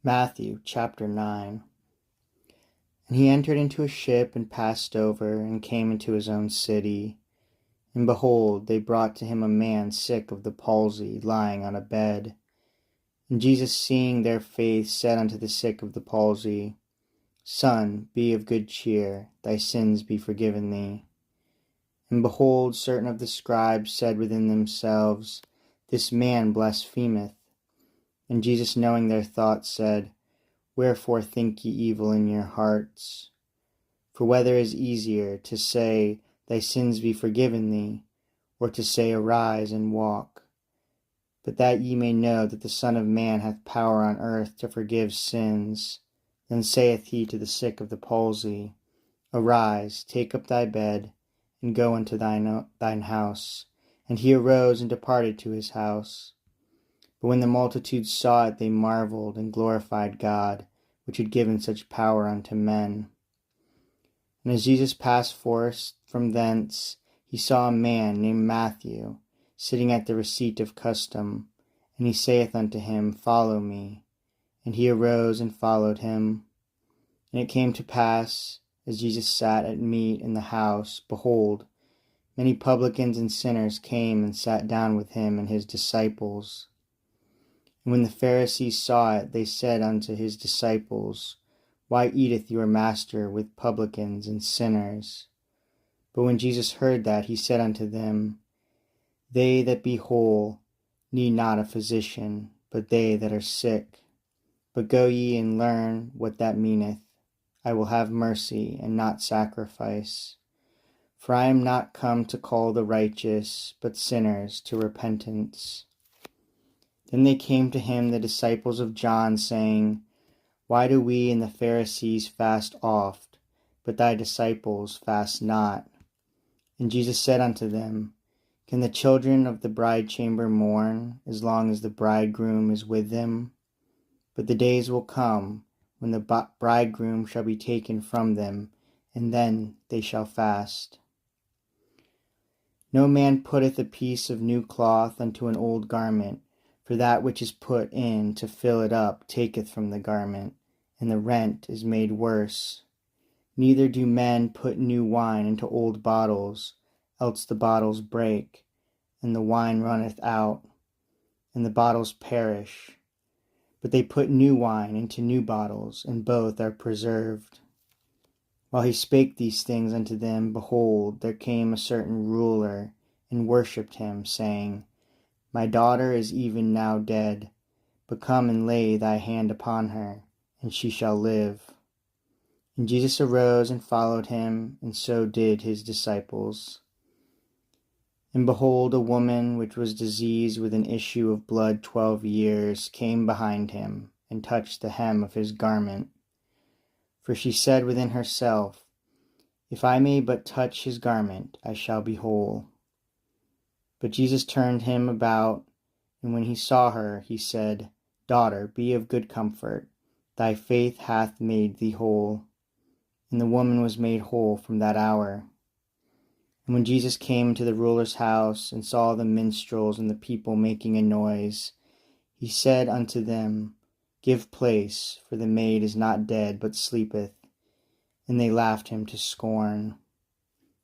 Matthew chapter 9. And he entered into a ship and passed over and came into his own city. And behold, they brought to him a man sick of the palsy, lying on a bed. And Jesus, seeing their faith, said unto the sick of the palsy, Son, be of good cheer, thy sins be forgiven thee. And behold, certain of the scribes said within themselves, This man blasphemeth. And Jesus, knowing their thoughts, said, Wherefore think ye evil in your hearts? For whether is easier, to say, Thy sins be forgiven thee, or to say, Arise and walk? But that ye may know that the Son of Man hath power on earth to forgive sins. Then saith he to the sick of the palsy, Arise, take up thy bed, and go into thine house. And he arose and departed to his house. But when the multitude saw it, they marveled and glorified God, which had given such power unto men. And as Jesus passed forth from thence, he saw a man named Matthew, sitting at the receipt of custom. And he saith unto him, Follow me. And he arose and followed him. And it came to pass, as Jesus sat at meat in the house, behold, many publicans and sinners came and sat down with him and his disciples. And when the Pharisees saw it, they said unto his disciples, Why eateth your master with publicans and sinners? But when Jesus heard that, he said unto them, They that be whole need not a physician, but they that are sick. But go ye and learn what that meaneth. I will have mercy and not sacrifice. For I am not come to call the righteous, but sinners to repentance. Then they came to him, the disciples of John, saying, Why do we and the Pharisees fast oft, but thy disciples fast not? And Jesus said unto them, Can the children of the bride chamber mourn, as long as the bridegroom is with them? But the days will come, when the bridegroom shall be taken from them, and then they shall fast. No man putteth a piece of new cloth unto an old garment, for that which is put in to fill it up taketh from the garment, and the rent is made worse. Neither do men put new wine into old bottles, else the bottles break, and the wine runneth out, and the bottles perish. But they put new wine into new bottles, and both are preserved. While he spake these things unto them, behold, there came a certain ruler, and worshipped him, saying, My daughter is even now dead, but come and lay thy hand upon her, and she shall live. And Jesus arose and followed him, and so did his disciples. And behold, a woman which was diseased with an issue of blood 12 years came behind him, and touched the hem of his garment. For she said within herself, If I may but touch his garment, I shall be whole. But Jesus turned him about, and when he saw her, he said, Daughter, be of good comfort, thy faith hath made thee whole. And the woman was made whole from that hour. And when Jesus came to the ruler's house, and saw the minstrels and the people making a noise, he said unto them, Give place, for the maid is not dead, but sleepeth. And they laughed him to scorn.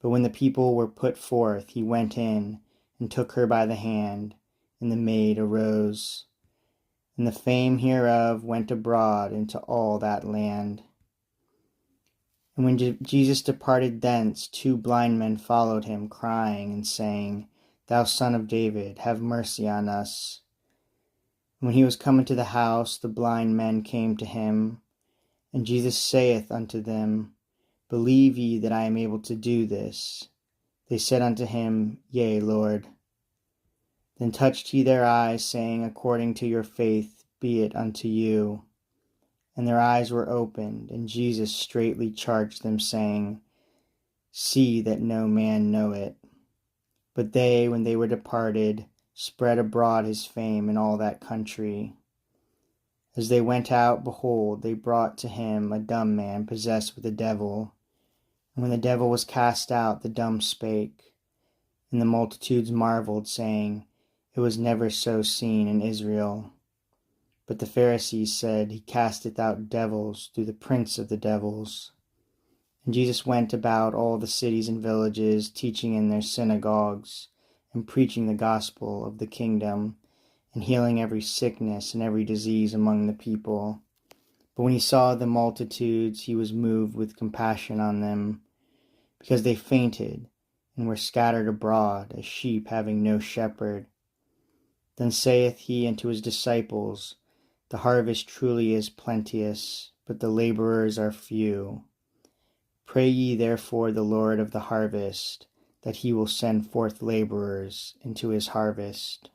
But when the people were put forth, he went in, and took her by the hand, and the maid arose. And the fame hereof went abroad into all that land. And when Jesus departed thence, 2 blind men followed him, crying and saying, Thou Son of David, have mercy on us. And when he was come into the house, the blind men came to him. And Jesus saith unto them, Believe ye that I am able to do this? They said unto him, Yea, Lord. Then touched he their eyes, saying, According to your faith be it unto you. And their eyes were opened, and Jesus straitly charged them, saying, See that no man know it. But they, when they were departed, spread abroad his fame in all that country. As they went out, behold, they brought to him a dumb man possessed with a devil. And when the devil was cast out, the dumb spake. And the multitudes marveled, saying, It was never so seen in Israel. But the Pharisees said, He casteth out devils through the prince of the devils. And Jesus went about all the cities and villages, teaching in their synagogues, and preaching the gospel of the kingdom, and healing every sickness and every disease among the people. But when he saw the multitudes, he was moved with compassion on them, because they fainted and were scattered abroad as sheep having no shepherd. Then saith he unto his disciples, The harvest truly is plenteous, but the laborers are few. Pray ye therefore the Lord of the harvest, that he will send forth laborers into his harvest.